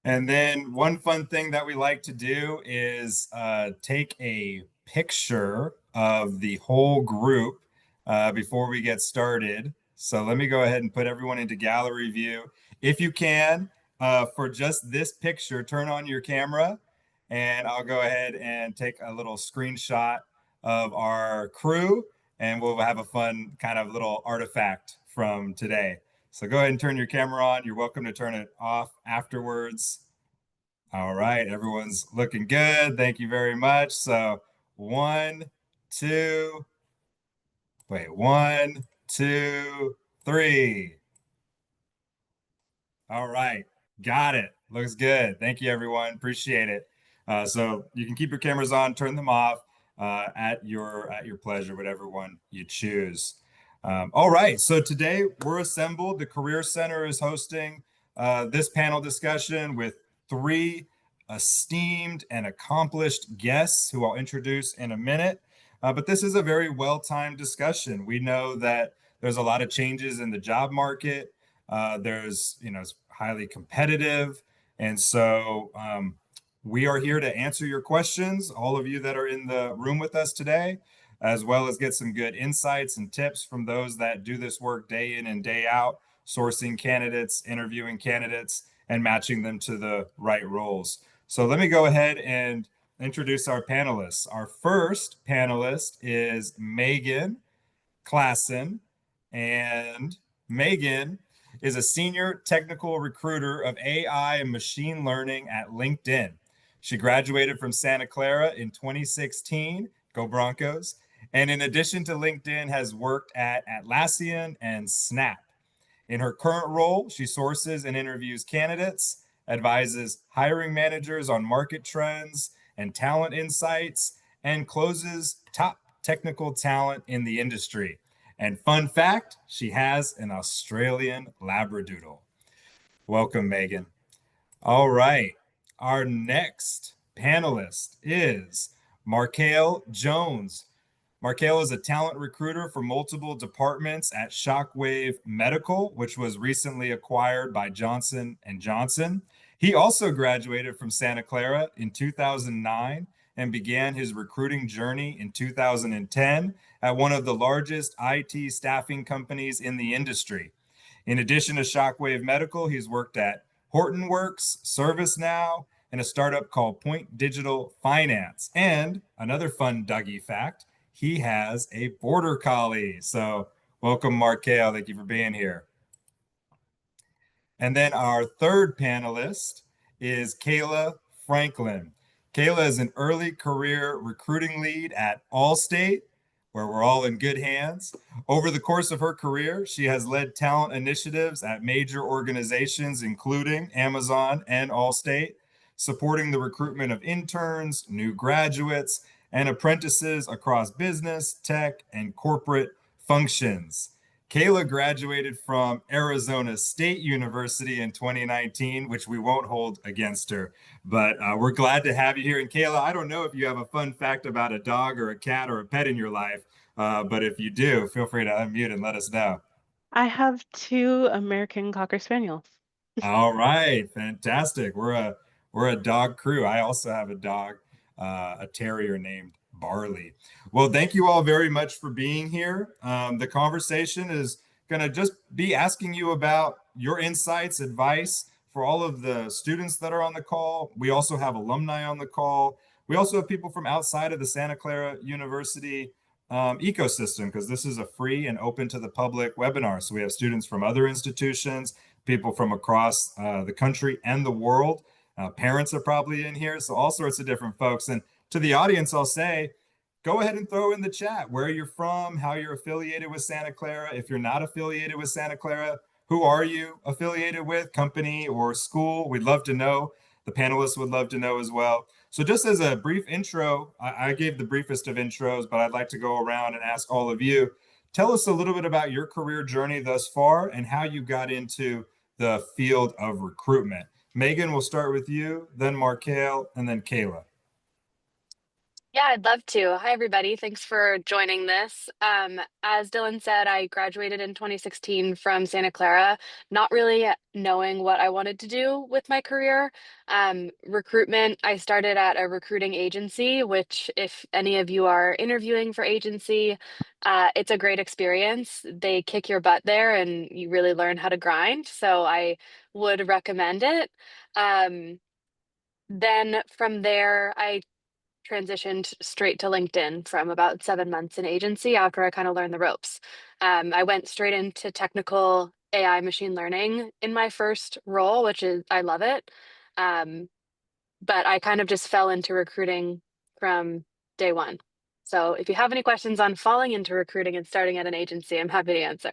And then one fun thing that we like to do is take a picture of the whole group before we get started. So let me go ahead and put everyone into gallery view. If you can, for just this picture, turn on your camera and I'll go ahead and take a little screenshot of our crew and we'll have a fun kind of little artifact from today. So go ahead and turn your camera on. You're welcome to turn it off afterwards. All right, everyone's looking good. Thank you very much. So one, two, wait, one, two, three. All right, got it. Looks good. Thank you, everyone. Appreciate it. So you can keep your cameras on, turn them off at your pleasure, whatever one you choose. All right, so today we're assembled. The Career Center is hosting this panel discussion with three esteemed and accomplished guests who I'll introduce in a minute. But this is a very well-timed discussion. We know that there's a lot of changes in the job market. It's highly competitive. And so we are here to answer your questions, all of you that are in the room with us today, as well as get some good insights and tips from those that do this work day in and day out, sourcing candidates, interviewing candidates, and matching them to the right roles. So let me go ahead and introduce our panelists. Our first panelist is Megan Klassen, and Megan is a senior technical recruiter of AI and machine learning at LinkedIn. She graduated from Santa Clara in 2016, go Broncos, and in addition to LinkedIn has worked at Atlassian and Snap. In her current role, she sources and interviews candidates, advises hiring managers on market trends and talent insights, and closes top technical talent in the industry. And fun fact, she has an Australian Labradoodle. Welcome, Megan. All right, our next panelist is Markale Jones. Markale is a talent recruiter for multiple departments at Shockwave Medical, which was recently acquired by Johnson & Johnson. He also graduated from Santa Clara in 2009 and began his recruiting journey in 2010 at one of the largest IT staffing companies in the industry. In addition to Shockwave Medical, he's worked at Hortonworks, ServiceNow, and a startup called Point Digital Finance. And another fun Dougie fact, he has a border collie. So welcome, Markale. Thank you for being here. And then our third panelist is Kayla Franklin. Kayla is an early career recruiting lead at Allstate, where we're all in good hands. Over the course of her career, she has led talent initiatives at major organizations, including Amazon and Allstate, supporting the recruitment of interns, new graduates, and apprentices across business, tech, and corporate functions. Kayla graduated from Arizona State University in 2019, which we won't hold against her. But we're glad to have you here. And Kayla, I don't know if you have a fun fact about a dog or a cat or a pet in your life, but if you do, feel free to unmute and let us know. I have two American Cocker Spaniels. All right, fantastic. We're a dog crew. I also have a dog, a terrier named Barley. Well, thank you all very much for being here. The conversation is going to just be asking you about your insights, advice for all of the students that are on the call. We also have alumni on the call. We also have people from outside of the Santa Clara University ecosystem, because this is a free and open to the public webinar. So we have students from other institutions, people from across the country and the world. Parents are probably in here, so all sorts of different folks. And to the audience, I'll say, go ahead and throw in the chat where you're from, how you're affiliated with Santa Clara. If you're not affiliated with Santa Clara, who are you affiliated with, company or school? We'd love to know. The panelists would love to know as well. So just as a brief intro, I gave the briefest of intros, but I'd like to go around and ask all of you, tell us a little bit about your career journey thus far and how you got into the field of recruitment. Megan, we'll start with you, then Markale, and then Kayla. Yeah, I'd love to. Hi, everybody. Thanks for joining this. As Dylan said, I graduated in 2016 from Santa Clara, not really knowing what I wanted to do with my career. Recruitment, I started at a recruiting agency, which, if any of you are interviewing for agency, it's a great experience. They kick your butt there and you really learn how to grind. So I would recommend it. Um, then from there, I transitioned straight to LinkedIn from about 7 months in agency after I kind of learned the ropes. I went straight into technical AI machine learning in my first role, which is, I love it. Um, but I kind of just fell into recruiting from day one. So if you have any questions on falling into recruiting and starting at an agency, I'm happy to answer.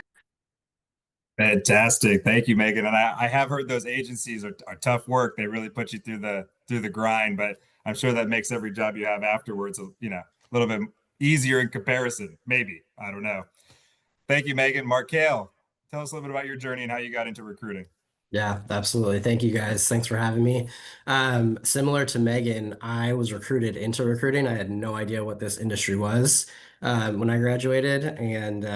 Fantastic. Thank you, Megan. And I have heard those agencies are tough work. They really put you through the grind, but I'm sure that makes every job you have afterwards, a little bit easier in comparison. Maybe. I don't know. Thank you, Megan. Markale, tell us a little bit about your journey and how you got into recruiting. Yeah, absolutely. Thank you guys. Thanks for having me. Similar to Megan, I was recruited into recruiting. I had no idea what this industry was when I graduated, and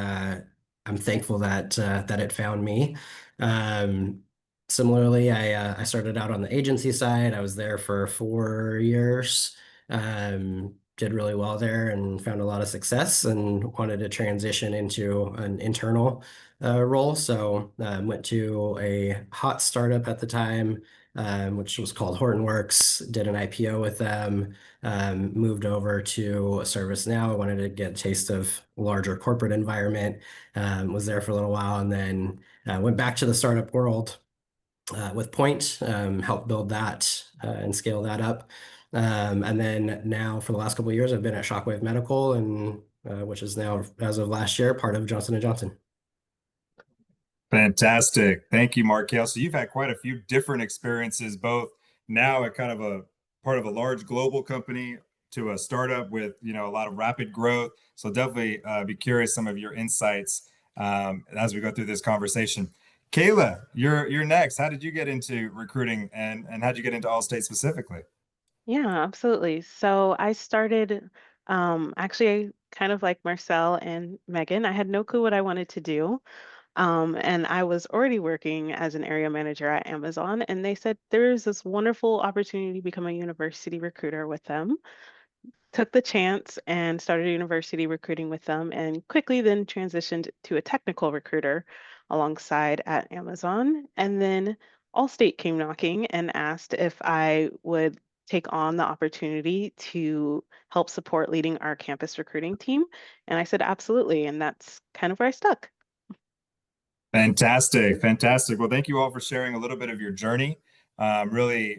I'm thankful that it found me. Um, Similarly, I started out on the agency side. I was there for 4 years. Did really well there and found a lot of success, and wanted to transition into an internal role. So went to a hot startup at the time, which was called Hortonworks. Did an IPO with them. Moved over to ServiceNow. I wanted to get a taste of larger corporate environment. Was there for a little while, and then went back to the startup world with Point. Helped build that and scale that up. And then now for the last couple of years, I've been at Shockwave Medical, and which is now, as of last year, part of Johnson& and Johnson. Fantastic. Thank you, Markale. So you've had quite a few different experiences, both now at kind of a part of a large global company to a startup with, a lot of rapid growth. So definitely be curious some of your insights as we go through this conversation. Kayla, you're next. How did you get into recruiting and how'd you get into Allstate specifically? Yeah, absolutely. So I started actually kind of like Marcel and Megan. I had no clue what I wanted to do. And I was already working as an area manager at Amazon, and they said there's this wonderful opportunity to become a university recruiter with them. Took the chance and started university recruiting with them, and quickly then transitioned to a technical recruiter alongside at Amazon. And then Allstate came knocking and asked if I would take on the opportunity to help support leading our campus recruiting team. And I said, absolutely. And that's kind of where I stuck. Fantastic, fantastic. Well, thank you all for sharing a little bit of your journey. I'm really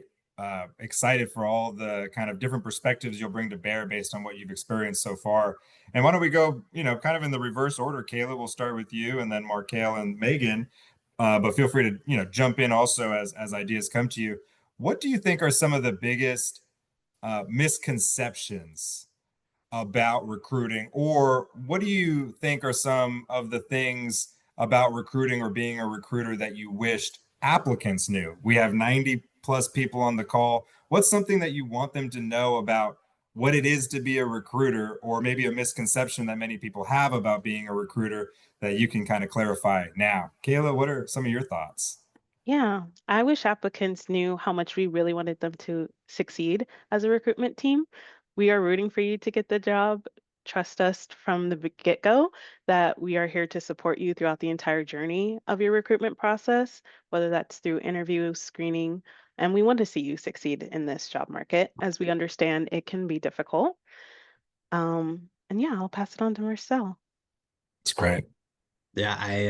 excited for all the kind of different perspectives you'll bring to bear based on what you've experienced so far. And why don't we go, kind of in the reverse order? Kayla, we'll start with you, and then Markale and Megan. But feel free to, jump in also as ideas come to you. What do you think are some of the biggest misconceptions about recruiting, or what do you think are some of the things about recruiting or being a recruiter that you wished applicants knew? We have 90 plus people on the call. What's something that you want them to know about what it is to be a recruiter, or maybe a misconception that many people have about being a recruiter that you can kind of clarify now? Kayla, what are some of your thoughts? Yeah, I wish applicants knew how much we really wanted them to succeed as a recruitment team. We are rooting for you to get the job. Trust us from the get-go that we are here to support you throughout the entire journey of your recruitment process, whether that's through interview, screening, and we want to see you succeed in this job market, as we understand it can be difficult. And yeah, I'll pass it on to Marcel. It's great. Yeah, I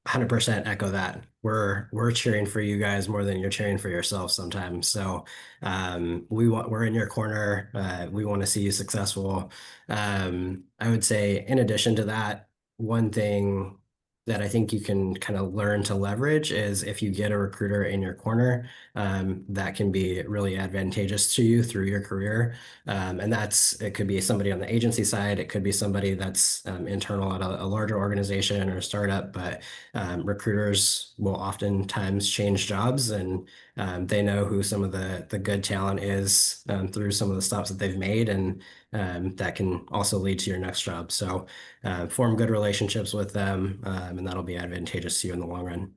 100% echo that. We're cheering for you guys more than you're cheering for yourself sometimes. So we're in your corner. We want to see you successful. I would say in addition to that, one thing that I think you can kind of learn to leverage is if you get a recruiter in your corner, that can be really advantageous to you through your career. And it could be somebody on the agency side, it could be somebody that's internal at a larger organization or a startup, but recruiters will oftentimes change jobs, and they know who some of the good talent is through some of the stops that they've made, and that can also lead to your next job. So form good relationships with them, and that'll be advantageous to you in the long run.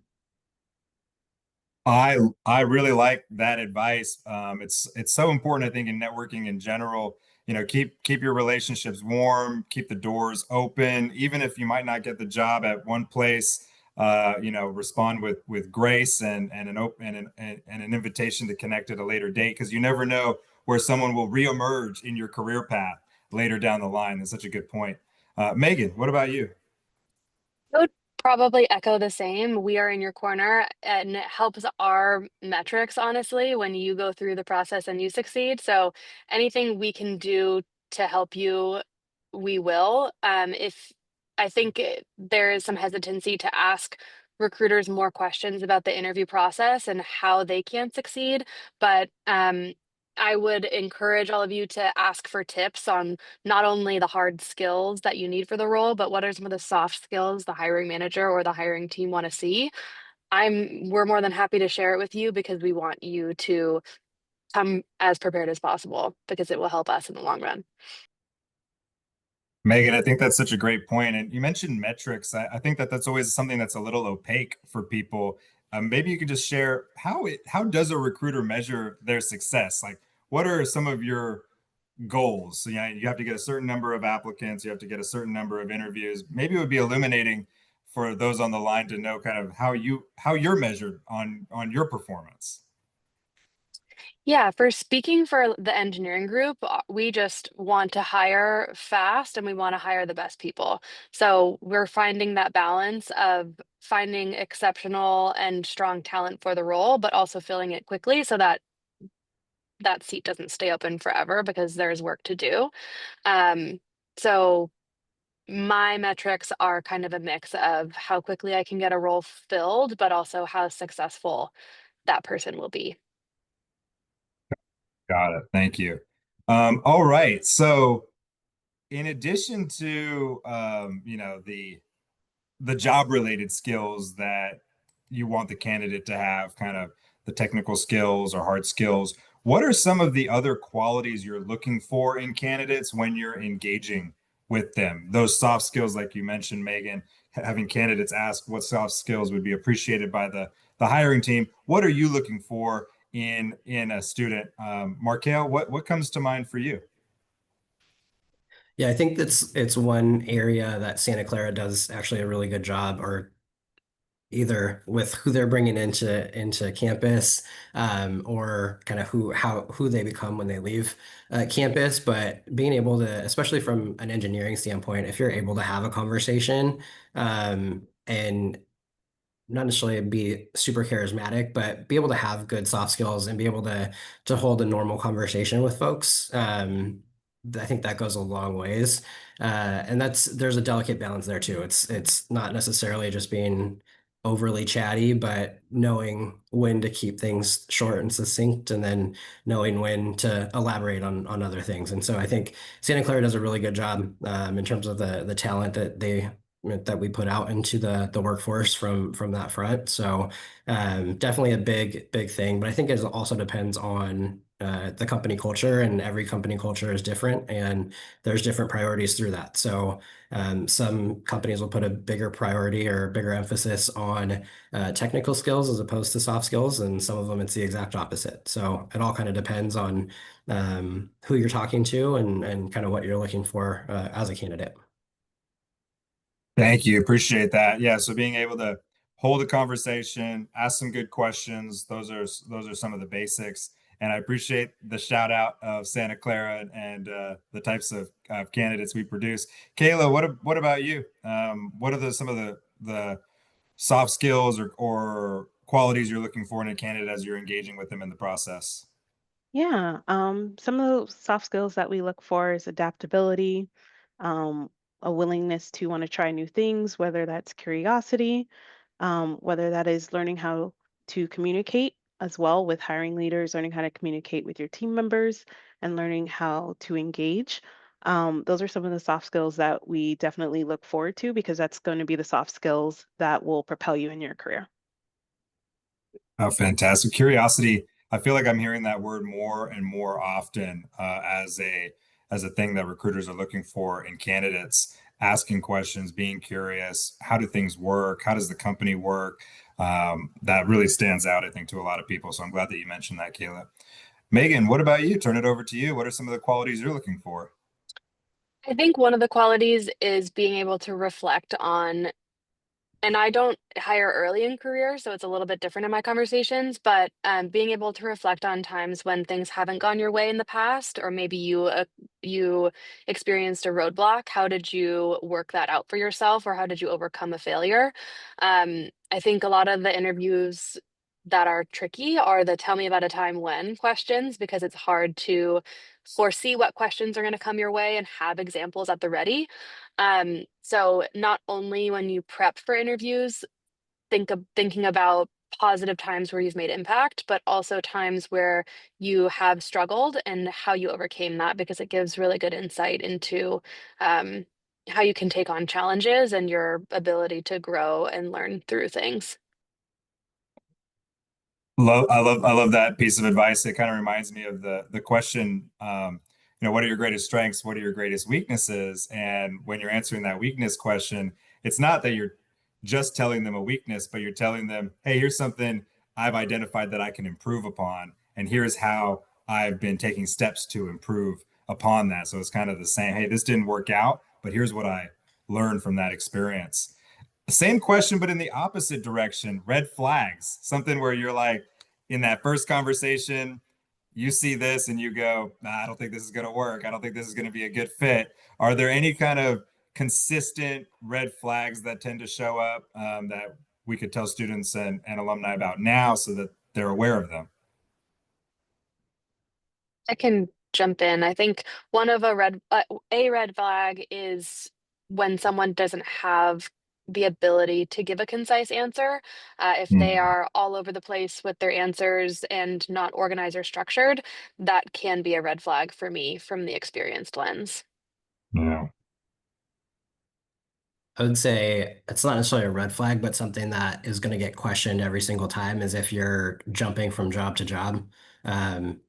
I really like that advice. It's so important, I think, in networking in general. Keep your relationships warm, keep the doors open, even if you might not get the job at one place. Respond with grace and an open and an invitation to connect at a later date, because you never know where someone will reemerge in your career path later down the line. That's such a good point. Megan, what about you? I would probably echo the same. We are in your corner, and it helps our metrics, honestly, when you go through the process and you succeed. So anything we can do to help you, we will. If I think there is some hesitancy to ask recruiters more questions about the interview process and how they can succeed, but I would encourage all of you to ask for tips on not only the hard skills that you need for the role, but what are some of the soft skills the hiring manager or the hiring team want to see. We're more than happy to share it with you because we want you to come as prepared as possible because it will help us in the long run. Megan, I think that's such a great point. And you mentioned metrics. I think that's always something that's a little opaque for people. Maybe you could just share how does a recruiter measure their success? Like, what are some of your goals? So, you have to get a certain number of applicants, you have to get a certain number of interviews. Maybe it would be illuminating for those on the line to know kind of how you're measured on your performance. Yeah, for speaking for the engineering group, we just want to hire fast and we want to hire the best people. So we're finding that balance of finding exceptional and strong talent for the role, but also filling it quickly so that that seat doesn't stay open forever because there's work to do. Um, so my metrics are kind of a mix of how quickly I can get a role filled, but also how successful that person will be. Got it. Thank you. All right. So in addition to the job related skills that you want the candidate to have, kind of the technical skills or hard skills, what are some of the other qualities you're looking for in candidates when you're engaging with them? Those soft skills, like you mentioned, Megan, having candidates ask what soft skills would be appreciated by the hiring team. What are you looking for in a student? Markel, what comes to mind for you? Yeah, I think it's one area that Santa Clara does actually a really good job, or either with who they're bringing into campus, or kind of who they become when they leave campus. But being able to, especially from an engineering standpoint, if you're able to have a conversation, and not necessarily be super charismatic, but be able to have good soft skills and be able to hold a normal conversation with folks. I think that goes a long ways. And there's a delicate balance there too. It's not necessarily just being overly chatty, but knowing when to keep things short and succinct, and then knowing when to elaborate on other things. And so I think Santa Clara does a really good job in terms of the talent that we put out into the workforce from that front. So definitely a big thing, but I think it also depends on the company culture, and every company culture is different, and there's different priorities through that. So some companies will put a bigger priority or bigger emphasis on technical skills as opposed to soft skills, and some of them it's the exact opposite. So it all kind of depends on who you're talking to, and kind of what you're looking for as a candidate. Thank you. Appreciate that. Yeah. So being able to hold a conversation, ask some good questions, those are some of the basics. And I appreciate the shout out of Santa Clara and the types of candidates we produce. Kayla, what about you? What are some of the soft skills or qualities you're looking for in a candidate as you're engaging with them in the process? Yeah, some of the soft skills that we look for is adaptability, um, a willingness to want to try new things, whether that's curiosity, whether that is learning how to communicate as well with hiring leaders, learning how to communicate with your team members, and learning how to engage. Those are some of the soft skills that we definitely look forward to because that's going to be the soft skills that will propel you in your career. Oh, fantastic. Curiosity. I feel like I'm hearing that word more and more often as a thing that recruiters are looking for in candidates, asking questions, being curious. How do things work? How does the company work? That really stands out, I think, to a lot of people. So I'm glad that you mentioned that, Kayla. Megan, what about you? Turn it over to you. What are some of the qualities you're looking for? I think one of the qualities is being able to reflect on, and I don't hire early in career, so it's a little bit different in my conversations, but being able to reflect on times when things haven't gone your way in the past, or maybe you experienced a roadblock. How did you work that out for yourself, or how did you overcome a failure? I think a lot of the interviews that are tricky are the tell me about a time when questions, because it's hard to foresee what questions are going to come your way and have examples at the ready. So not only when you prep for interviews, thinking about positive times where you've made impact, but also times where you have struggled and how you overcame that, because it gives really good insight into um, how you can take on challenges and your ability to grow and learn through things. I love that piece of advice. It kind of reminds me of the question, what are your greatest strengths? What are your greatest weaknesses? And when you're answering that weakness question, it's not that you're just telling them a weakness, but you're telling them, hey, here's something I've identified that I can improve upon, and here's how I've been taking steps to improve upon that. So it's kind of the same, hey, this didn't work out, but here's what I learned from that experience. Same question, but in the opposite direction. Red flags, something where you're like, in that first conversation, you see this and you go, nah, I don't think this is going to work. I don't think this is going to be a good fit. Are there any kind of consistent red flags that tend to show up that we could tell students and alumni about now so that they're aware of them? I can jump in. I think one of a red flag is when someone doesn't have the ability to give a concise answer. If they Mm, are all over the place with their answers and not organized or structured, that can be a red flag for me from the experienced lens. yeah. I would say it's not necessarily a red flag, but something that is going to get questioned every single time is if you're jumping from job to job. Um,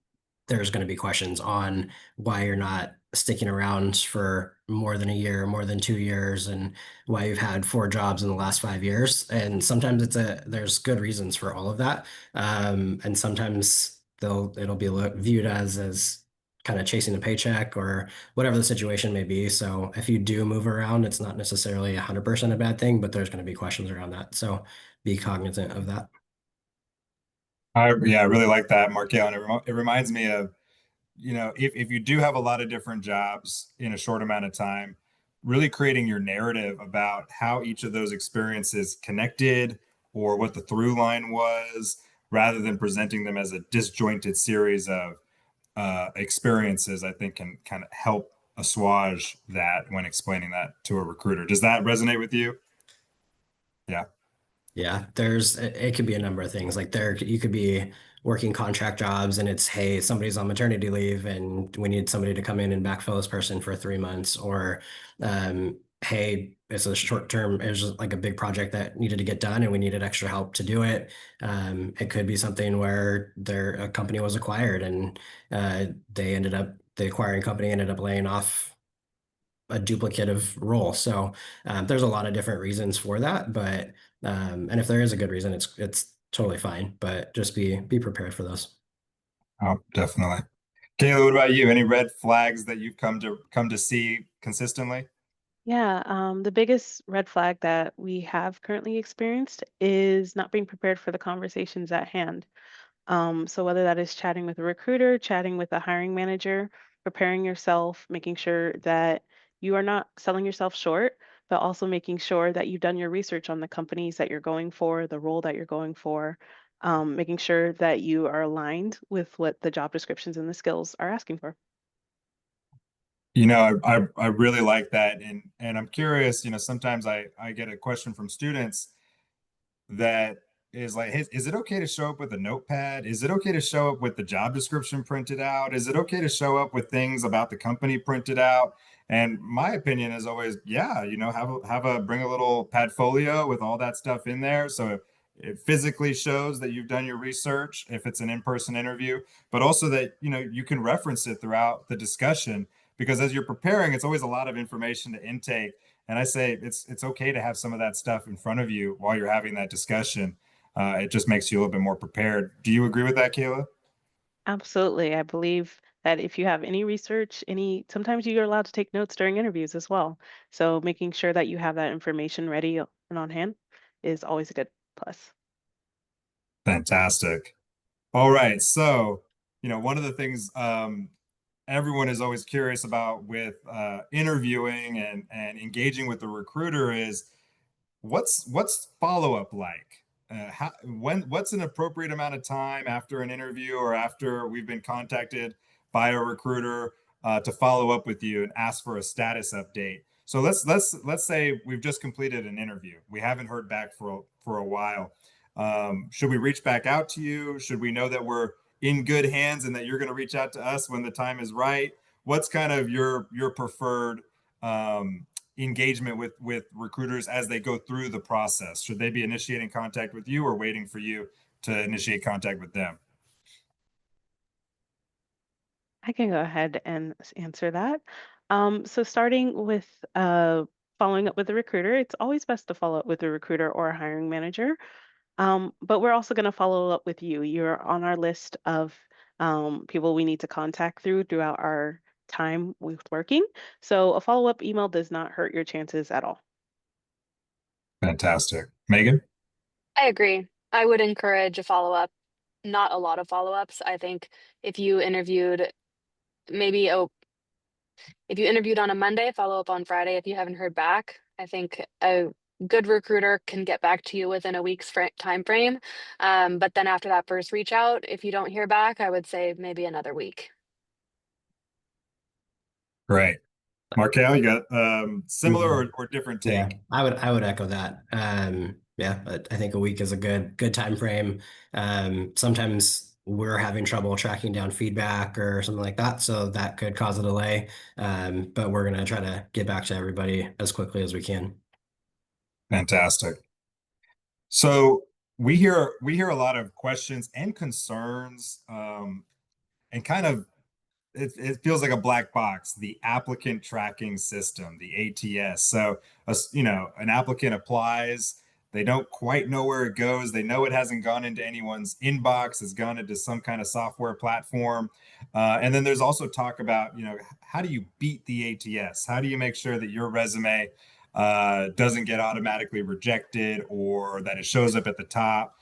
there's going to be questions on why you're not sticking around for more than a year, more than 2 years, and why you've had 4 jobs in the last 5 years. And sometimes there's good reasons for all of that. And sometimes it'll be viewed as kind of chasing a paycheck or whatever the situation may be. So if you do move around, it's not necessarily 100% a bad thing, but there's going to be questions around that. So be cognizant of that. I really like that, Markel. And it reminds me of, if you do have a lot of different jobs in a short amount of time, really creating your narrative about how each of those experiences connected or what the through line was, rather than presenting them as a disjointed series of experiences, I think can kind of help assuage that when explaining that to a recruiter. Does that resonate with you? Yeah. Yeah, it could be a number of things. Like you could be working contract jobs and it's, hey, somebody's on maternity leave and we need somebody to come in and backfill this person for 3 months. Or, hey, it's a short term, it was just like a big project that needed to get done and we needed extra help to do it. It could be something where a company was acquired and the acquiring company ended up laying off a duplicative role. So there's a lot of different reasons for that, but and if there is a good reason, it's totally fine. But just be prepared for those. Oh, definitely. Kayla, what about you? Any red flags that you've come to see consistently? Yeah, the biggest red flag that we have currently experienced is not being prepared for the conversations at hand. So whether that is chatting with a recruiter, chatting with a hiring manager, preparing yourself, making sure that you are not selling yourself short, but also making sure that you've done your research on the companies that you're going for, the role that you're going for, making sure that you are aligned with what the job descriptions and the skills are asking for. I really like that, and I'm curious. Sometimes I get a question from students that is like, hey, is it okay to show up with a notepad? Is it okay to show up with the job description printed out? Is it okay to show up with things about the company printed out? And my opinion is always, yeah, have a bring a little padfolio with all that stuff in there. So it physically shows that you've done your research if it's an in-person interview, but also that, you can reference it throughout the discussion because as you're preparing, it's always a lot of information to intake. And I say it's okay to have some of that stuff in front of you while you're having that discussion. It just makes you a little bit more prepared. Do you agree with that, Kayla? Absolutely. I believe that if you have any research, sometimes you're allowed to take notes during interviews as well. So making sure that you have that information ready and on hand is always a good plus. Fantastic. All right. So, one of the things everyone is always curious about with interviewing and engaging with the recruiter is what's follow-up like? What's an appropriate amount of time after an interview or after we've been contacted by a recruiter to follow up with you and ask for a status update? So let's say we've just completed an interview. We haven't heard back for a while. Should we reach back out to you? Should we know that we're in good hands and that you're going to reach out to us when the time is right? What's kind of your preferred engagement with recruiters as they go through the process? Should they be initiating contact with you or waiting for you to initiate contact with them? I can go ahead and answer that. So starting with following up with the recruiter, it's always best to follow up with the recruiter or a hiring manager. But we're also going to follow up with you. You're on our list of people we need to contact throughout our time with working. So a follow-up email does not hurt your chances at all. Fantastic. Megan? I agree. I would encourage a follow-up, not a lot of follow-ups. I think if you interviewed maybe if you interviewed on a Monday, follow up on Friday if you haven't heard back. I think a good recruiter can get back to you within a week's time frame. But then after that first reach out, if you don't hear back, I would say maybe another week. Great. Markel, you got similar Mhm. or different Yeah, take? I would echo that. Yeah, but I think a week is a good time frame. Sometimes we're having trouble tracking down feedback or something like that, so that could cause a delay. But we're gonna try to get back to everybody as quickly as we can. Fantastic. So we hear a lot of questions and concerns, and kind of it feels like a black box, the applicant tracking system, the ATS. So, an applicant applies, they don't quite know where it goes. They know it hasn't gone into anyone's inbox, it's gone into some kind of software platform. And then there's also talk about, how do you beat the ATS? How do you make sure that your resume doesn't get automatically rejected or that it shows up at the top?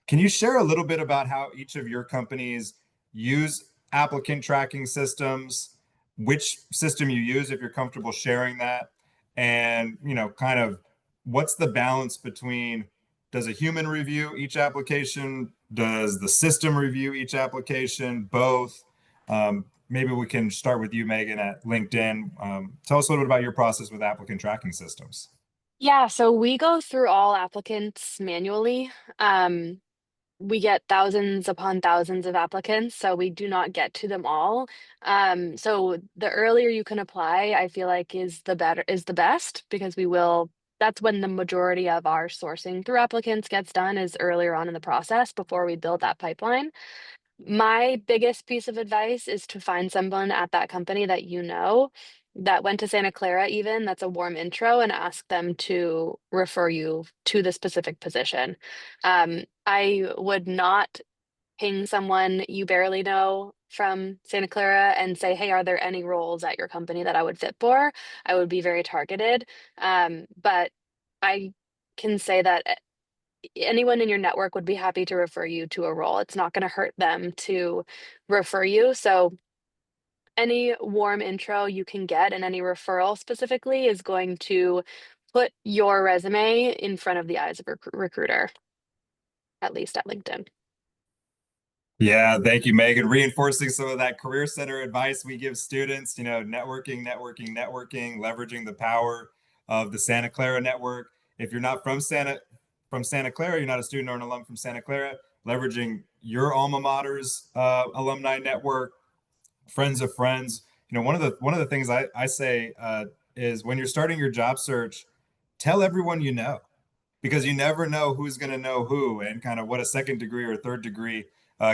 Can you share a little bit about how each of your companies use applicant tracking systems, which system you use if you're comfortable sharing that, and kind of what's the balance between does a human review each application? Does the system review each application? Both? Maybe we can start with you, Megan, at LinkedIn. Tell us a little bit about your process with applicant tracking systems. Yeah, so we go through all applicants manually. Um, we get thousands upon thousands of applicants, so we do not get to them all. So the earlier you can apply, I feel like is the best because that's when the majority of our sourcing through applicants gets done is earlier on in the process before we build that pipeline. My biggest piece of advice is to find someone at that company that you know that went to Santa Clara even, that's a warm intro, and ask them to refer you to the specific position. I would not ping someone you barely know from Santa Clara and say, "Hey, are there any roles at your company that I would fit for?" I would be very targeted. But I can say that anyone in your network would be happy to refer you to a role. It's not going to hurt them to refer you. So any warm intro you can get and any referral specifically is going to put your resume in front of the eyes of a recruiter, at least at LinkedIn. Yeah, thank you, Megan. Reinforcing some of that career center advice we give students, networking, networking, networking, leveraging the power of the Santa Clara network. If you're not from Santa Clara, you're not a student or an alum from Santa Clara, leveraging your alma mater's alumni network, friends of friends. One of the things I say is when you're starting your job search, tell everyone you know, because you never know who's going to know who and kind of what a second degree or third degree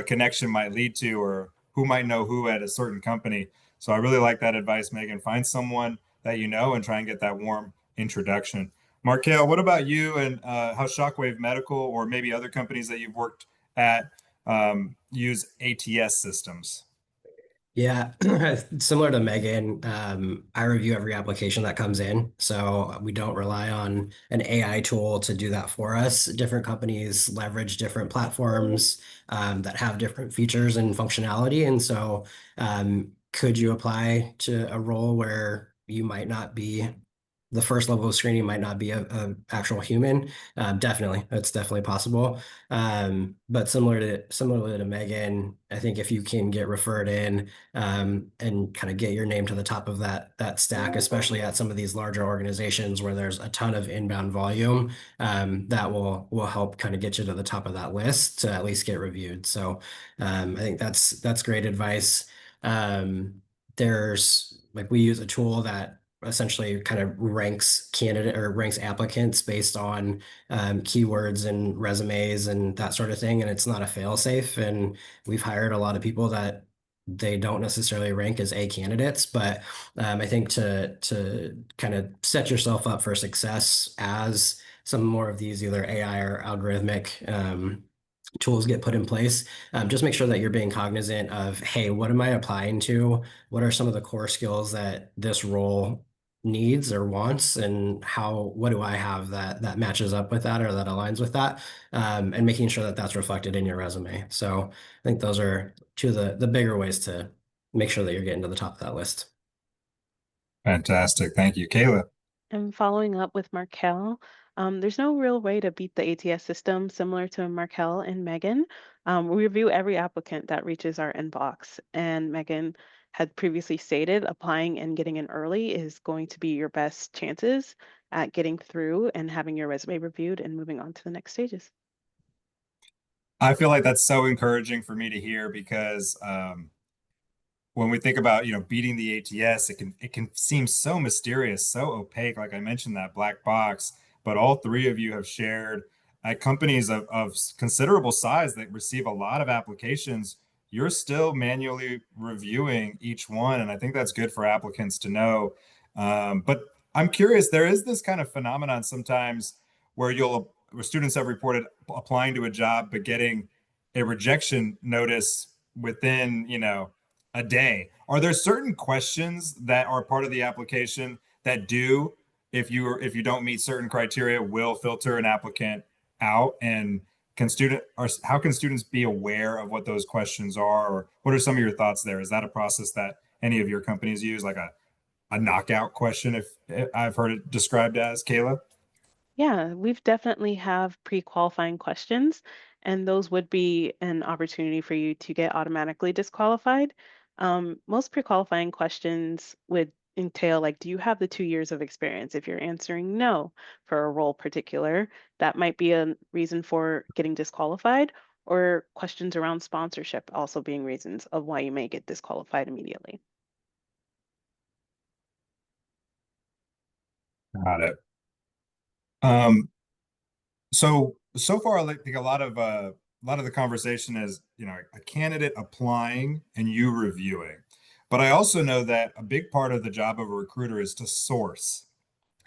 connection might lead to, or who might know who at a certain company. So I really like that advice, Megan. Find someone that you know and try and get that warm introduction. Markel, what about you and how Shockwave Medical or maybe other companies that you've worked at use ATS systems? Yeah, similar to Megan, I review every application that comes in. So we don't rely on an AI tool to do that for us. Different companies leverage different platforms that have different features and functionality. And so could you apply to a role where you might not be the first level of screening might not be a actual human. Definitely, that's definitely possible. But similarly to Megan, I think if you can get referred in and kind of get your name to the top of that stack, especially at some of these larger organizations where there's a ton of inbound volume, that will help kind of get you to the top of that list to at least get reviewed. So I think that's great advice. There's like we use a tool that essentially kind of ranks candidate or ranks applicants based on keywords and resumes and that sort of thing. And it's not a fail safe. And we've hired a lot of people that they don't necessarily rank as A candidates, but I think to kind of set yourself up for success as some more of these either AI or algorithmic tools get put in place, just make sure that you're being cognizant of, hey, what am I applying to? What are some of the core skills that this role needs or wants, and what do I have that matches up with that or that aligns with that, and making sure that that's reflected in your resume. So I think those are two of the bigger ways to make sure that you're getting to the top of that list. Fantastic. Thank you. Kayla. And following up with Markel, there's no real way to beat the ATS system similar to Markel and Megan. We review every applicant that reaches our inbox. And Megan had previously stated applying and getting in early is going to be your best chances at getting through and having your resume reviewed and moving on to the next stages. I feel like that's so encouraging for me to hear because when we think about beating the ATS, it can seem so mysterious, so opaque. Like I mentioned, that black box. But all three of you have shared at companies of considerable size that receive a lot of applications. You're still manually reviewing each one, and I think that's good for applicants to know. But I'm curious, there is this kind of phenomenon sometimes where students have reported applying to a job but getting a rejection notice within a day. Are there certain questions that are part of the application that if you don't meet certain criteria, will filter an applicant out? And how can students be aware of what those questions are? Or what are some of your thoughts there? Is that a process that any of your companies use, like a knockout question, if I've heard it described as, Kayla? Yeah, we've definitely have pre-qualifying questions, and those would be an opportunity for you to get automatically disqualified. Most pre-qualifying questions would entail like, do you have the 2 years of experience? If you're answering no for a role particular, that might be a reason for getting disqualified, or questions around sponsorship also being reasons of why you may get disqualified immediately. Got it. Um, so far, I think a lot of the conversation is, a candidate applying and you reviewing. But I also know that a big part of the job of a recruiter is to source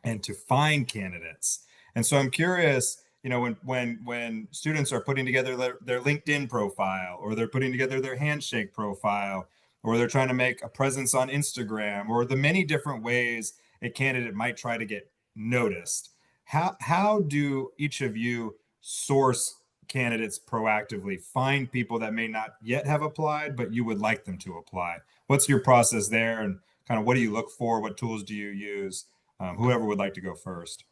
and to find candidates. And so I'm curious, when students are putting together their LinkedIn profile, or they're putting together their handshake profile, or they're trying to make a presence on Instagram, or the many different ways a candidate might try to get noticed. How do each of you source candidates proactively, find people that may not yet have applied, but you would like them to apply? What's your process there, and kind of what do you look for? What tools do you use? Whoever would like to go first.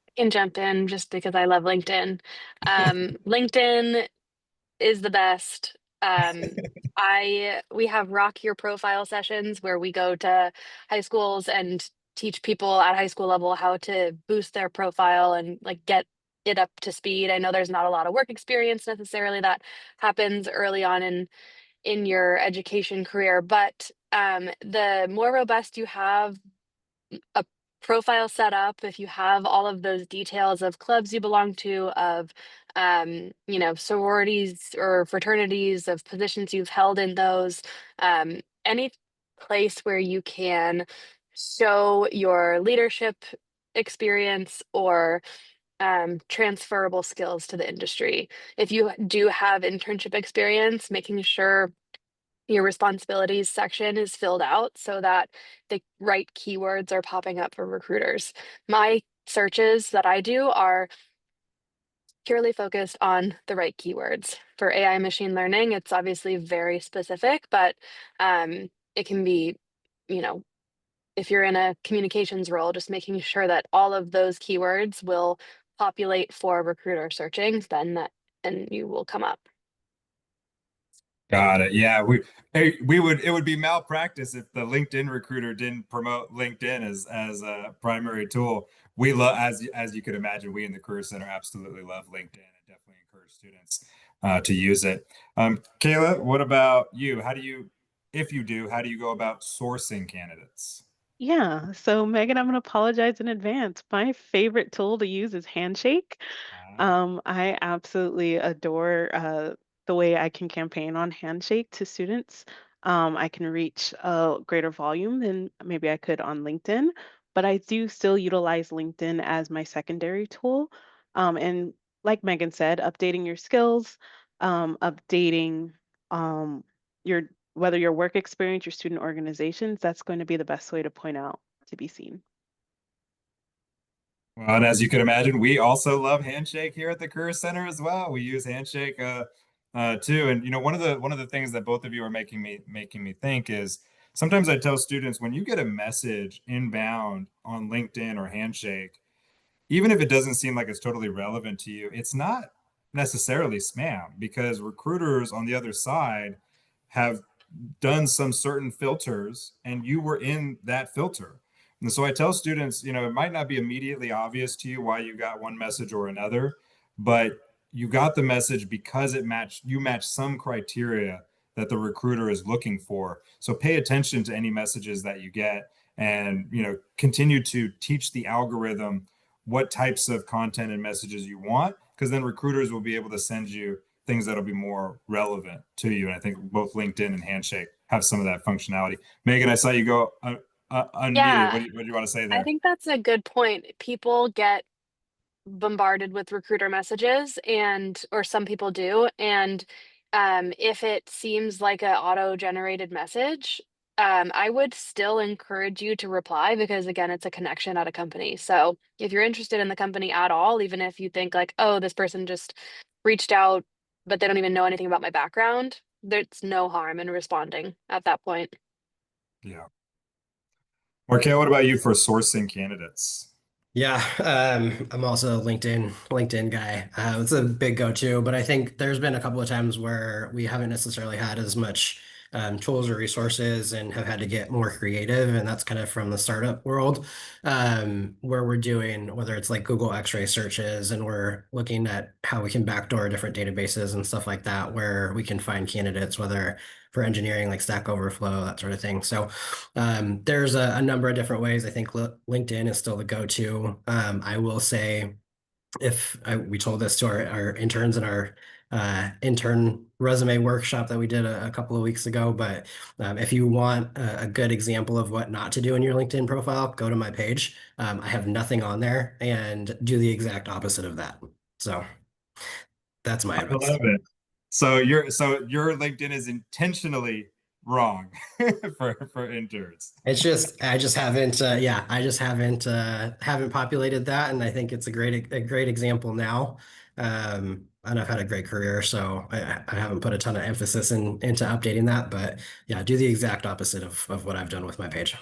I can jump in just because I love LinkedIn. LinkedIn is the best. We have rock your profile sessions where we go to high schools and teach people at high school level how to boost their profile and like get it up to speed. I know there's not a lot of work experience necessarily that happens early on in your education career, but the more robust you have a profile set up, if you have all of those details of clubs you belong to, of sororities or fraternities, of positions you've held in those, any place where you can show your leadership experience or transferable skills to the industry. If you do have internship experience, making sure your responsibilities section is filled out so that the right keywords are popping up for recruiters. My searches that I do are purely focused on the right keywords. For AI machine learning, it's obviously very specific, but it can be, you know, if you're in a communications role, just making sure that all of those keywords will populate for recruiter searching, and you will come up. Got it. Yeah, it would be malpractice if the LinkedIn recruiter didn't promote LinkedIn as a primary tool. We love, as you could imagine, we in the Career Center absolutely love LinkedIn and definitely encourage students to use it. Kayla, what about you? If you do, how do you go about sourcing candidates? Yeah, so Megan, I'm going to apologize in advance. My favorite tool to use is Handshake. Ah, I absolutely adore the way I can campaign on Handshake to students. I can reach a greater volume than maybe I could on LinkedIn, but I do still utilize LinkedIn as my secondary tool. And like Megan said, updating your skills, updating um, your whether your work experience, your student organizations, that's going to be the best way to point out to be seen. well, and as you can imagine, we also love Handshake here at the Career Center as well. We use Handshake too. And one of the things that both of you are making me think is sometimes I tell students when you get a message inbound on LinkedIn or Handshake, even if it doesn't seem like it's totally relevant to you, it's not necessarily spam because recruiters on the other side have done some certain filters and you were in that filter. And so I tell students, it might not be immediately obvious to you why you got one message or another, but you got the message because you match some criteria that the recruiter is looking for. So pay attention to any messages that you get and, continue to teach the algorithm what types of content and messages you want, because then recruiters will be able to send you things that'll be more relevant to you. And I think both LinkedIn and Handshake have some of that functionality. Megan, I saw you go unmuted. Yeah, What do you want to say I there? think that's a good point. People get bombarded with recruiter messages or some people do, and if it seems like an auto-generated message, I would still encourage you to reply because again, it's a connection at a company. So if you're interested in the company at all, even if you think like, oh, this person just reached out but they don't even know anything about my background, there's no harm in responding at that point. Yeah. Markel, what about you for sourcing candidates? Yeah, I'm also a LinkedIn guy. It's a big go-to, but I think there's been a couple of times where we haven't necessarily had as much tools or resources and have had to get more creative, and that's kind of from the startup world, where we're doing whether it's like Google X-ray searches, and we're looking at how we can backdoor different databases and stuff like that, where we can find candidates, whether for engineering like Stack Overflow, that sort of thing. So there's a number of different ways. I think LinkedIn is still the go-to. I will say, we told this to our interns in our intern resume workshop that we did a couple of weeks ago, but if you want a good example of what not to do in your LinkedIn profile, go to my page. I have nothing on there and do the exact opposite of that. So that's my I advice. love it. So your LinkedIn is intentionally wrong for interns. I just haven't, yeah, I just haven't populated that, and I think it's a great example now. And I've had a great career, so I haven't put a ton of emphasis into updating that, but yeah, do the exact opposite of what I've done with my page.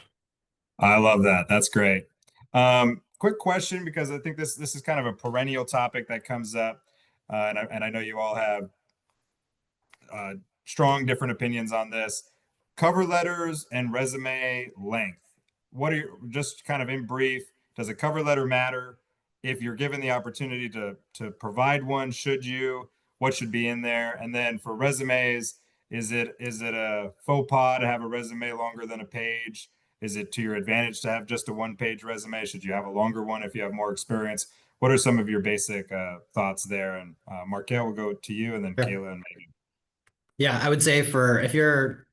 I love that. That's great. Quick question, because I think this is kind of a perennial topic that comes up, and I know you all have strong different opinions on this. Cover letters and resume length. What are your, just kind of in brief, does a cover letter matter? If you're given the opportunity to provide one, should you? What should be in there? And then for resumes, is it a faux pas to have a resume longer than a page? Is it to your advantage to have just a one-page resume? Should you have a longer one if you have more experience? What are some of your basic thoughts there? And Markel, will go to you, and then Sure. Kayla and Megan. Yeah, I would say for if you're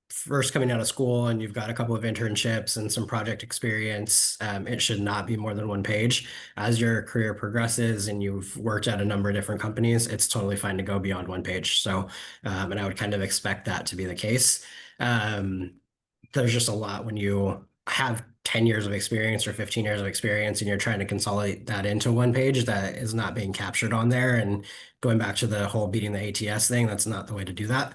first coming out of school and you've got a couple of internships and some project experience, it should not be more than one page. As your career progresses and you've worked at a number of different companies, it's totally fine to go beyond one page. So, and I would kind of expect that to be the case. Um, there's just a lot when you have 10 years of experience or 15 years of experience and you're trying to consolidate that into one page that is not being captured on there. And going back to the whole beating the ATS thing, that's not the way to do that.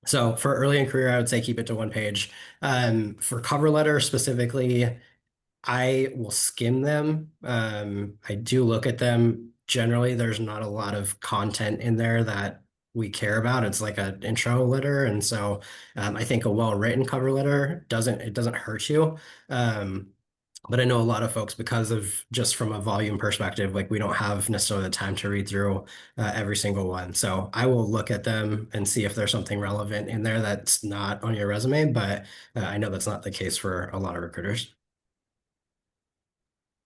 So for early in career, I would say keep it to one page. For cover letter specifically, I will skim them. I do look at them. Generally, there's not a lot of content in there that we care about. It's like an intro letter, and so I think a well-written cover letter doesn't hurt you. But I know a lot of folks, because of just from a volume perspective, like we don't have necessarily the time to read through every single one. So I will look at them and see if there's something relevant in there that's not on your resume. But I know that's not the case for a lot of recruiters.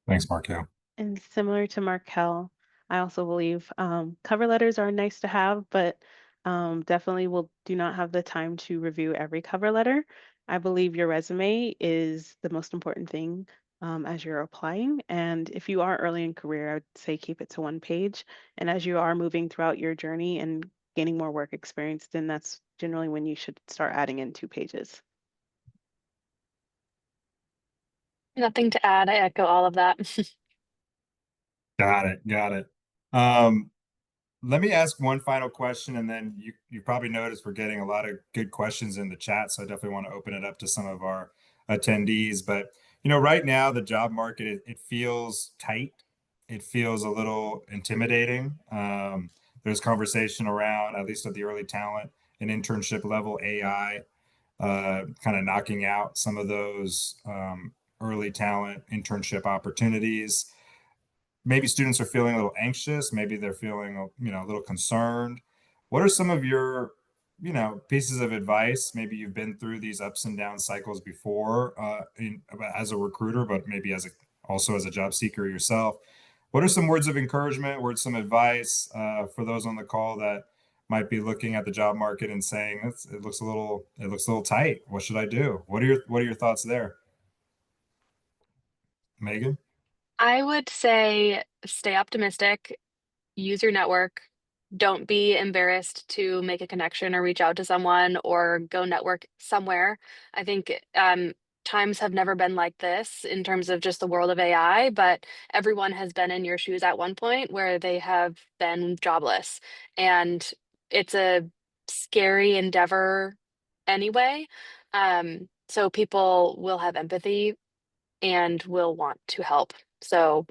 Thanks, Markel. And similar to Markel, I also believe cover letters are nice to have, but definitely will do not have the time to review every cover letter. I believe your resume is the most important thing as you're applying. And if you are early in career, I would say keep it to one page. And as you are moving throughout your journey and gaining more work experience, then that's generally when you should start adding in 2 pages. Nothing to add. I echo all of that. Got it. Got it. Let me ask one final question, and then you probably noticed we're getting a lot of good questions in the chat, so I definitely want to open it up to some of our attendees. But right now the job market, it feels tight. It feels a little intimidating. There's conversation around, at least at the early talent and internship level, AI kind of knocking out some of those early talent internship opportunities. Maybe students are feeling a little anxious, maybe they're feeling a little concerned. What are some of your pieces of advice? Maybe you've been through these ups and down cycles before as a recruiter, but maybe also as a job seeker yourself. What are some words of encouragement, some advice for those on the call that might be looking at the job market and saying it looks a little tight? What should I do? What are your thoughts there, Megan? I would say stay optimistic, use your network. Don't be embarrassed to make a connection or reach out to someone or go network somewhere. I think times have never been like this in terms of just the world of AI, but everyone has been in your shoes at one point where they have been jobless. And it's a scary endeavor anyway. So people will have empathy and will want to help. So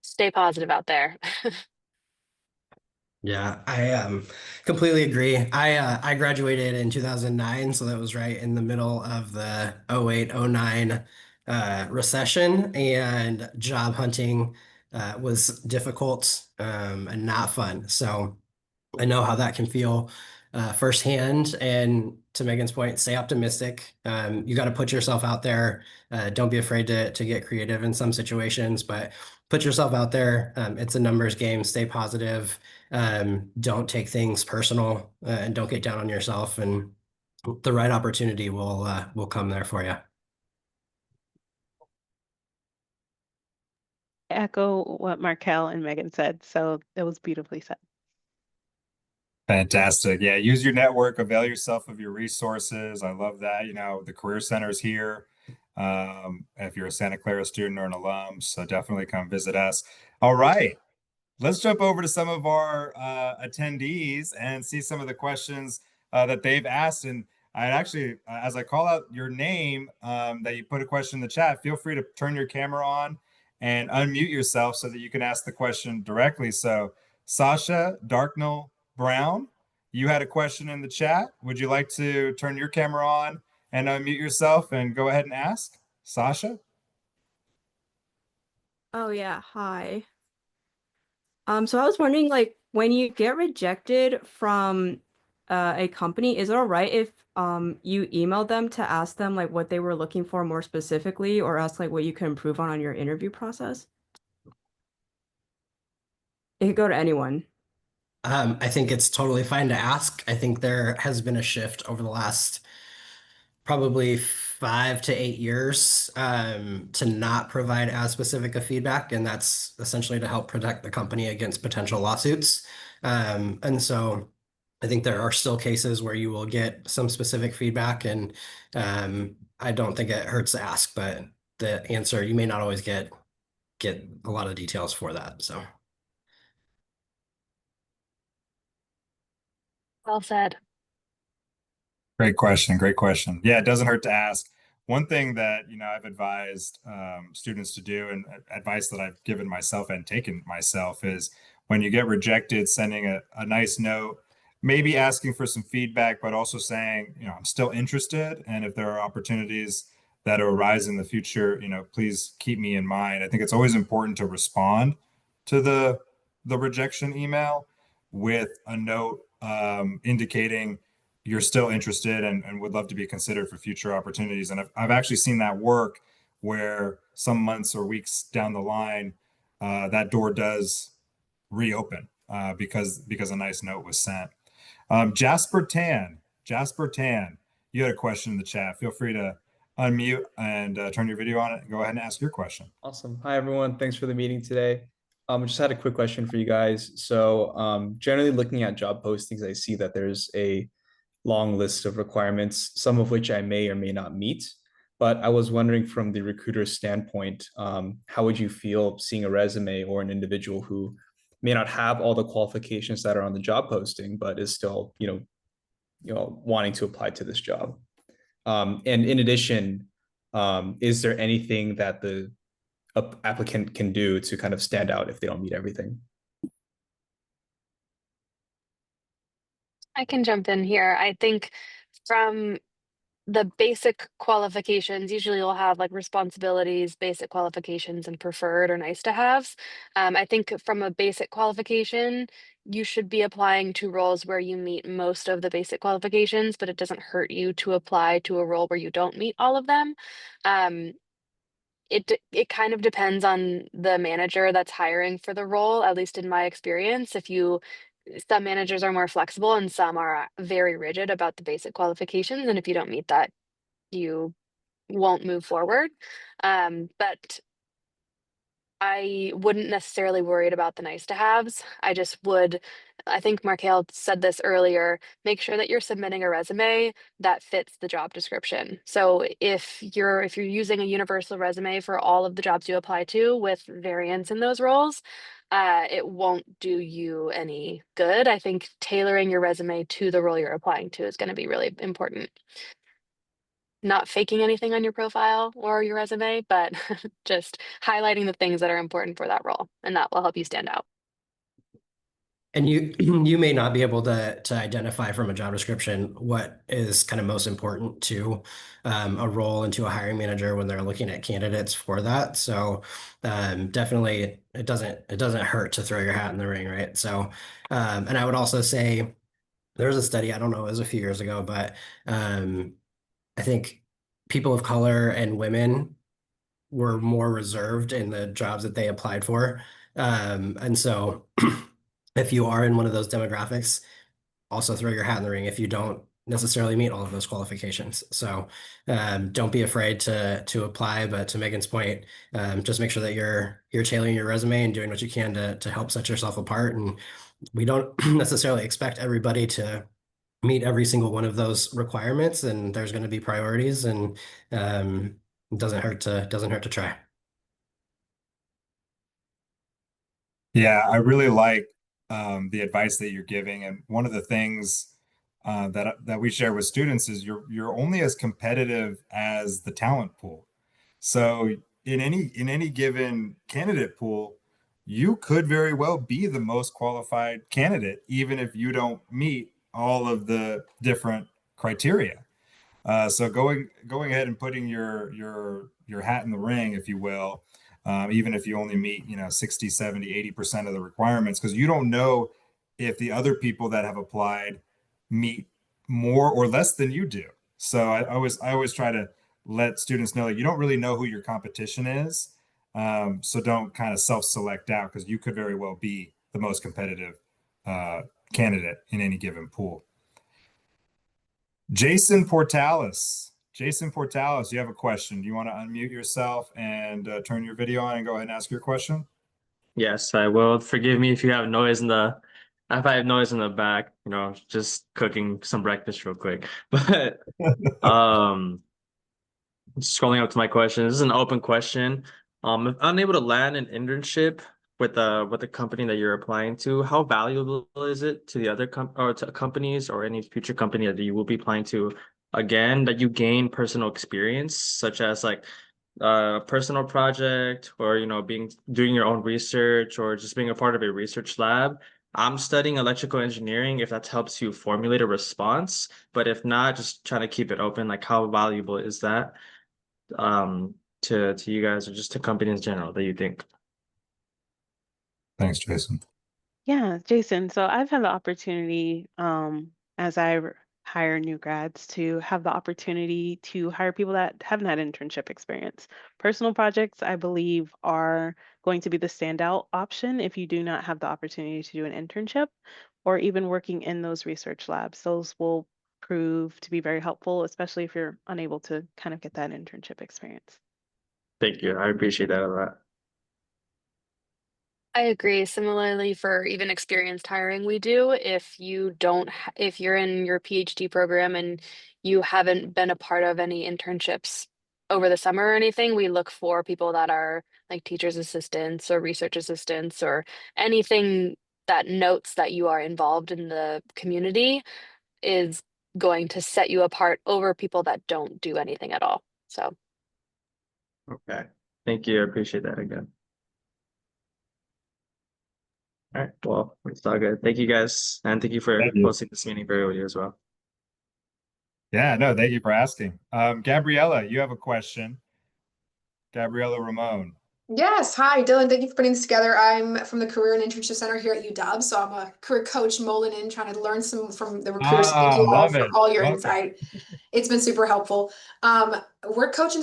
stay positive out there. Yeah, I completely agree. I graduated in 2009, so that was right in the middle of the 08, 09 recession, and job hunting was difficult and not fun. So I know how that can feel firsthand. And to Megan's point, stay optimistic. You got to put yourself out there. Don't be afraid to get creative in some situations, but put yourself out there. It's a numbers game. Stay positive. Don't take things personal and don't get down on yourself. And the right opportunity will come there for you. Echo what Markel and Megan said, so it was beautifully said. Fantastic. Yeah, use your network, avail yourself of your resources. I love that. The Career Center's here. If you're a Santa Clara student or an alum, so definitely come visit us. All right, let's jump over to some of our attendees and see some of the questions that they've asked. And I actually, as I call out your name, that you put a question in the chat, feel free to turn your camera on and unmute yourself so that you can ask the question directly. So Sasha Darknell Brown, you had a question in the chat. Would you like to turn your camera on and unmute yourself and go ahead and ask? Sasha? Oh yeah, hi. So I was wondering, like, when you get rejected from a company, is it all right if you email them to ask them like what they were looking for more specifically, or ask like what you can improve on your interview process? It could go to anyone. I think it's totally fine to ask. I think there has been a shift over the last probably 5 to 8 years to not provide as specific a feedback, and that's essentially to help protect the company against potential lawsuits. And so I think there are still cases where you will get some specific feedback, and I don't think it hurts to ask, but the answer you may not always get a lot of details for that. So. Well said. Great question. Great question. Yeah, it doesn't hurt to ask. One thing that, I've advised students to do, and advice that I've given myself and taken myself, is when you get rejected, sending a nice note, maybe asking for some feedback, but also saying, I'm still interested. And if there are opportunities that arise in the future, please keep me in mind. I think it's always important to respond to the rejection email with a note indicating you're still interested and would love to be considered for future opportunities. And I've actually seen that work where some months or weeks down the line, that door does reopen because a nice note was sent. Jasper Tan, you had a question in the chat. Feel free to unmute and turn your video on and go ahead and ask your question. Awesome. Hi, everyone. Thanks for the meeting today. Just had a quick question for you guys. So generally looking at job postings, I see that there's a long list of requirements, some of which I may or may not meet. But I was wondering from the recruiter's standpoint, how would you feel seeing a resume or an individual who may not have all the qualifications that are on the job posting, but is still, wanting to apply to this job? And in addition, is there anything that the applicant can do to kind of stand out if they don't meet everything? I can jump in here. I think from the basic qualifications, usually you'll have like responsibilities, basic qualifications, and preferred or nice to haves. I think from a basic qualification, you should be applying to roles where you meet most of the basic qualifications, but it doesn't hurt you to apply to a role where you don't meet all of them. It kind of depends on the manager that's hiring for the role, at least in my experience. Some managers are more flexible and some are very rigid about the basic qualifications, and if you don't meet that, you won't move forward. But I wouldn't necessarily worried about the nice to haves. I think Markale said this earlier, make sure that you're submitting a resume that fits the job description. So if you're using a universal resume for all of the jobs you apply to with variance in those roles, it won't do you any good. I think tailoring your resume to the role you're applying to is going to be really important. Not faking anything on your profile or your resume, but just highlighting the things that are important for that role, and that will help you stand out. And you may not be able to identify from a job description what is kind of most important to a role and to a hiring manager when they're looking at candidates for that. So definitely it doesn't hurt to throw your hat in the ring, right? So and I would also say there was a study, I don't know, it was a few years ago, but I think people of color and women were more reserved in the jobs that they applied for. And so if you are in one of those demographics, also throw your hat in the ring if you don't necessarily meet all of those qualifications. So don't be afraid to apply. But to Megan's point, just make sure that you're tailoring your resume and doing what you can to help set yourself apart. And we don't necessarily expect everybody to meet every single one of those requirements, and there's going to be priorities, and it doesn't hurt to try. Yeah, I really like the advice that you're giving, and one of the things that we share with students is you're only as competitive as the talent pool. So in any given candidate pool, you could very well be the most qualified candidate, even if you don't meet all of the different criteria. So going ahead and putting your hat in the ring, if you will, even if you only meet, 60, 70, 80% of the requirements, because you don't know if the other people that have applied meet more or less than you do. So I always try to let students know that you don't really know who your competition is. So don't kind of self-select out, because you could very well be the most competitive candidate in any given pool. Jason Portalis. Jason Portalis, you have a question. Do you want to unmute yourself and turn your video on and go ahead and ask your question? Yes, I will. Forgive me if you have noise in the if I have noise in the back, just cooking some breakfast real quick. But scrolling up to my question. This is an open question. If unable to land an internship with the company that you're applying to, how valuable is it to the other or to companies or any future company that you will be applying to again, that you gain personal experience, such as like a personal project, or doing your own research, or just being a part of a research lab? I'm studying electrical engineering, if that helps you formulate a response, but if not, just trying to keep it open. Like, how valuable is that to you guys, or just to companies in general, that you think? Thanks, Jason. Yeah, Jason. So I've had the opportunity, as hire new grads, to have the opportunity to hire people that haven't had internship experience. Personal projects, I believe, are going to be the standout option if you do not have the opportunity to do an internship or even working in those research labs. Those will prove to be very helpful, especially if you're unable to kind of get that internship experience. Thank you. I appreciate that a lot. I agree. Similarly, for even experienced hiring, we do. If you don't, if you're in your PhD program and you haven't been a part of any internships over the summer or anything, we look for people that are like teachers' assistants or research assistants or anything that notes that you are involved in the community is going to set you apart over people that don't do anything at all. So. Okay. Thank you. I appreciate that again. All right. Well, it's all good. Thank you guys. And thank you for Thank you. hosting this meeting very early as well. Yeah, no, thank you for asking. Gabriella, you have a question. Gabriella Ramon. Yes. Hi, Dylan. Thank you for putting this together. I'm from the Career and Internship Center here at UW. So I'm a career coach mulling in, trying to learn some from the recruiters. Thank you all Love for it. all your Love insight. It's been super helpful. We're coaching,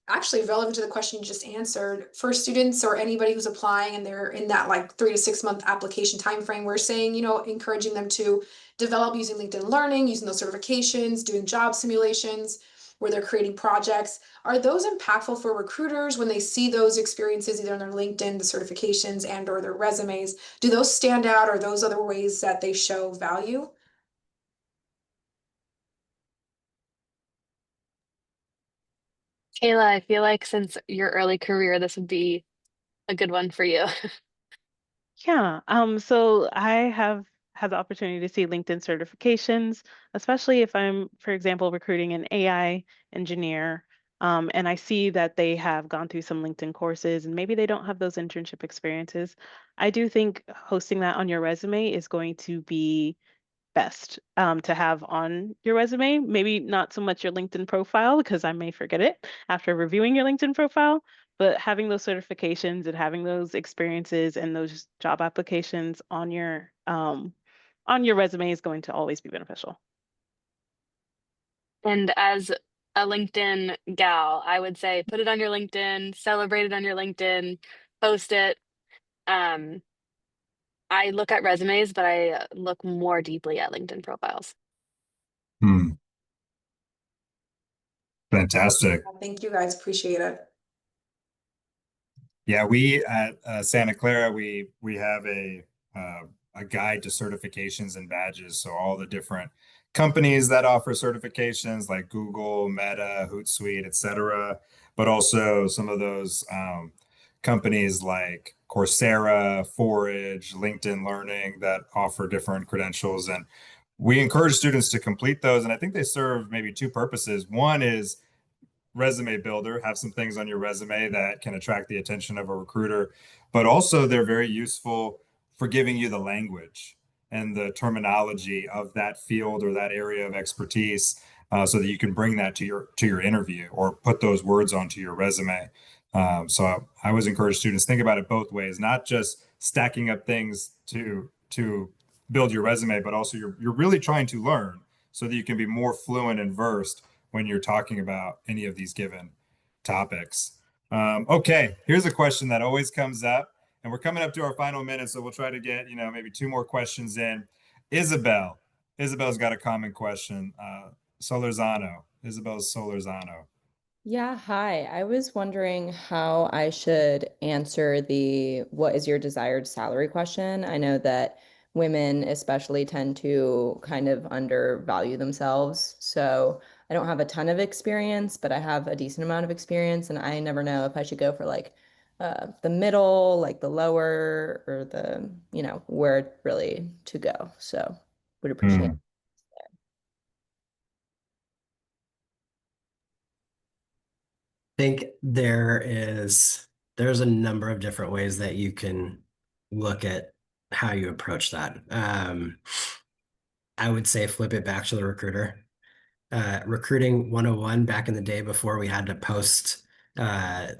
actually relevant to the question you just answered, for students or anybody who's applying and they're in that like 3 to 6 month application time frame. We're saying, encouraging them to develop using LinkedIn Learning, using those certifications, doing job simulations where they're creating projects. Are those impactful for recruiters when they see those experiences either on their LinkedIn, the certifications, and or their resumes? Do those stand out, or those other ways that they show value? Kayla, I feel like since your early career, this would be a good one for you. Yeah, so I have had the opportunity to see LinkedIn certifications, especially if I'm, for example, recruiting an AI engineer, and I see that they have gone through some LinkedIn courses and maybe they don't have those internship experiences. I do think hosting that on your resume is going to be best to have on your resume. Maybe not so much your LinkedIn profile, because I may forget it after reviewing your LinkedIn profile, but having those certifications and having those experiences and those job applications on your resume is going to always be beneficial. And as a LinkedIn gal, I would say put it on your LinkedIn, celebrate it on your LinkedIn, post it. Um, I look at resumes, but I look more deeply at LinkedIn profiles. Fantastic. Thank you guys. Appreciate it. Yeah, we at Santa Clara, we have a guide to certifications and badges. So all the different companies that offer certifications like Google, Meta, Hootsuite, etc., but also some of those companies like Coursera, Forage, LinkedIn Learning that offer different credentials. And we encourage students to complete those. And I think they serve maybe two purposes. One is resume builder, have some things on your resume that can attract the attention of a recruiter, but also they're very useful for giving you the language. and the terminology of that field or that area of expertise, so that you can bring that to your interview or put those words onto your resume. So I always encourage students, think about it both ways, not just stacking up things to build your resume, but also you're really trying to learn so that you can be more fluent and versed when you're talking about any of these given topics. Okay, here's a question that always comes up, and we're coming up to our final minute, so we'll try to get, maybe 2 more questions in. Isabel's got a common question. Isabel Solorzano. Yeah, hi. I was wondering how I should answer the what is your desired salary question. I know that women especially tend to kind of undervalue themselves. So I don't have a ton of experience, but I have a decent amount of experience, and I never know if I should go for like the middle, like the lower, or the, where really to go. So would appreciate Hmm. Think there's a number of different ways that you can look at how you approach that. I would say flip it back to the recruiter. Recruiting 101 back in the day before we had to post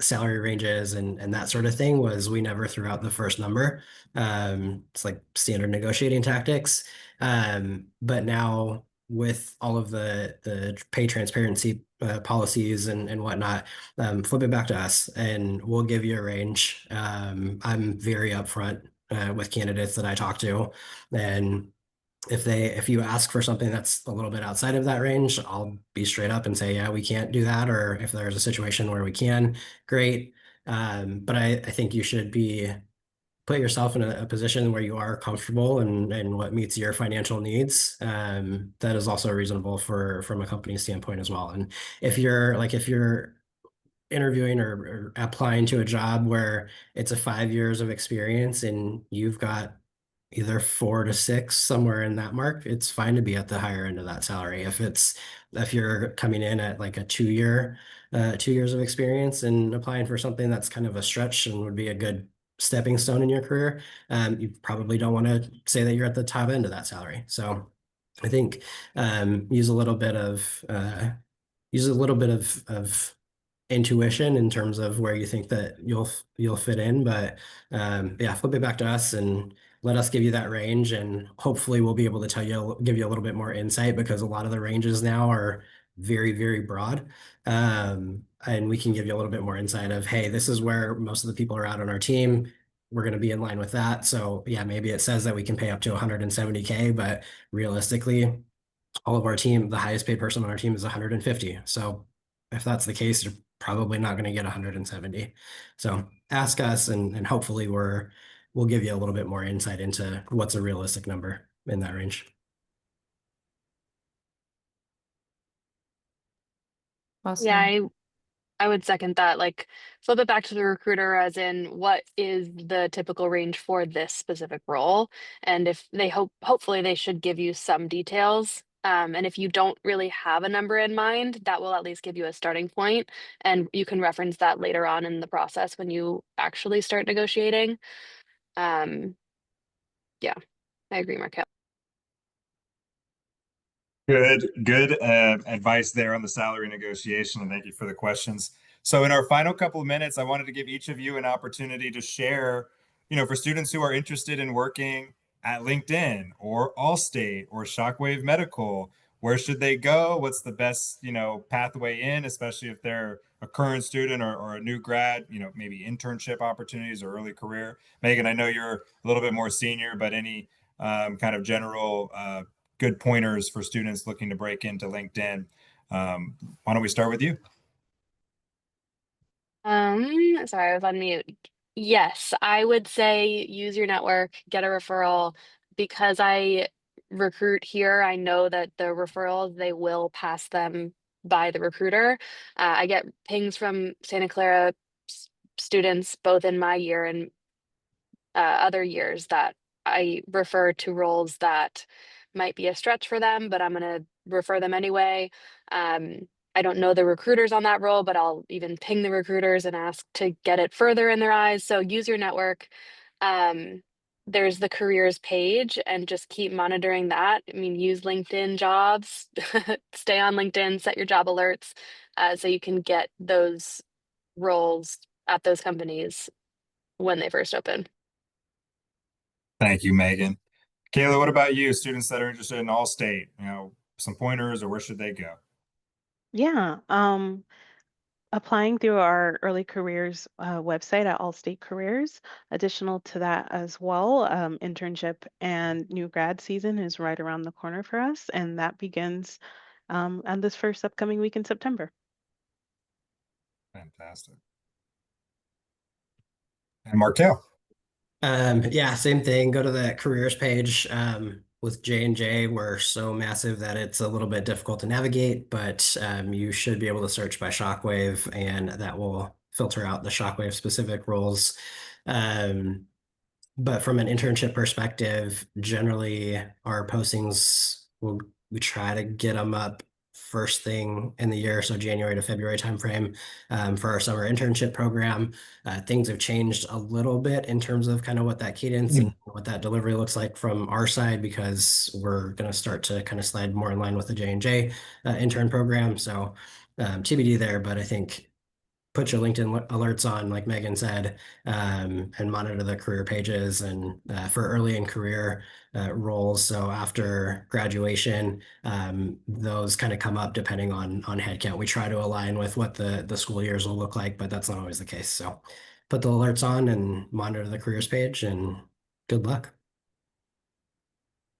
salary ranges and that sort of thing was we never threw out the first number. It's like standard negotiating tactics. But now with all of the pay transparency policies and whatnot, flip it back to us and we'll give you a range. I'm very upfront with candidates that I talk to, and if you ask for something that's a little bit outside of that range, I'll be straight up and say, yeah, we can't do that. Or if there's a situation where we can, great. But I think you should put yourself in a position where you are comfortable and what meets your financial needs. That is also reasonable from a company standpoint as well. And if you're interviewing or applying to a job where it's a 5 years of experience and you've got either 4 to 6, somewhere in that mark, it's fine to be at the higher end of that salary. If you're coming in at like a 2 years of experience and applying for something that's kind of a stretch and would be a good stepping stone in your career, you probably don't want to say that you're at the top end of that salary. So I think use a little bit of intuition in terms of where you think that you'll fit in. But yeah, flip it back to us and let us give you that range, and hopefully we'll be able to give you a little bit more insight, because a lot of the ranges now are very, very broad. And we can give you a little bit more insight of, hey, this is where most of the people are out on our team. We're going to be in line with that. So yeah, maybe it says that we can pay up to 170K, but realistically, all of our team, the highest paid person on our team is 150. So if that's the case, you're probably not going to get 170. So ask us, and hopefully we'll give you a little bit more insight into what's a realistic number in that range. Awesome. Yeah, I would second that. Like, flip it back to the recruiter, as in, what is the typical range for this specific role? And if they hopefully they should give you some details. And if you don't really have a number in mind, that will at least give you a starting point, and you can reference that later on in the process when you actually start negotiating. Um, yeah, I agree, Marquette. Good advice there on the salary negotiation, and thank you for the questions. So in our final couple of minutes, I wanted to give each of you an opportunity to share, for students who are interested in working at LinkedIn or Allstate or Shockwave Medical, where should they go? What's the best, pathway in, especially if they're a current student or a new grad, maybe internship opportunities or early career. Megan, I know you're a little bit more senior, but any kind of general good pointers for students looking to break into LinkedIn. Why don't we start with you? Sorry, I was on mute. Yes, I would say use your network, get a referral. Because I recruit here, I know that the referrals, they will pass them by the recruiter. I get pings from Santa Clara students, both in my year and other years, that I refer to roles that might be a stretch for them, but I'm going to refer them anyway. I don't know the recruiters on that role, but I'll even ping the recruiters and ask to get it further in their eyes. So use your network. Um, there's the careers page and just keep monitoring that. I mean, use LinkedIn jobs, stay on LinkedIn, set your job alerts so you can get those roles at those companies when they first open. Thank you, Megan. Kayla, what about you? Students that are interested in Allstate, some pointers or where should they go? Yeah. Applying through our early careers website at Allstate Careers. Additional to that as well, internship and new grad season is right around the corner for us, and that begins on this first upcoming week in September. Fantastic. And Markel. Yeah, same thing. Go to the careers page. With J&J, we're so massive that it's a little bit difficult to navigate, but you should be able to search by Shockwave, and that will filter out the Shockwave specific roles. But from an internship perspective, generally our postings we try to get them up first thing in the year, so January to February timeframe, for our summer internship program. Things have changed a little bit in terms of kind of what that cadence and what that delivery looks like from our side, because we're going to start to kind of slide more in line with the J&J intern program. So TBD there, but I think put your LinkedIn alerts on, like Megan said, and monitor the career pages and for early in career roles. So after graduation, those kind of come up depending on headcount. We try to align with what the school years will look like, but that's not always the case. So put the alerts on and monitor the careers page, and good luck.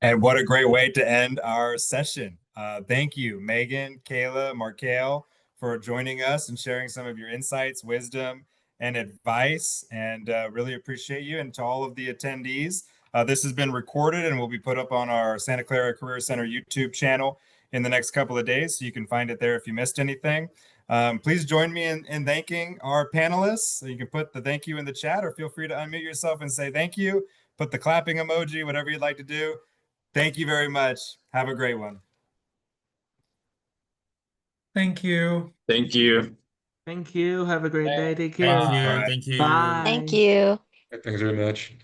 And what a great way to end our session. Thank you, Megan, Kayla, Markel, for joining us and sharing some of your insights, wisdom, and advice. And really appreciate you. And to all of the attendees, this has been recorded and will be put up on our Santa Clara Career Center YouTube channel in the next couple of days. So you can find it there if you missed anything. Please join me in thanking our panelists. So you can put the thank you in the chat, or feel free to unmute yourself and say thank you. Put the clapping emoji, whatever you'd like to do. Thank you very much. Have a great one. Thank you. Thank you. Thank you. Have a great day. Take care. Thank you. Bye. Thank you. Thanks very much.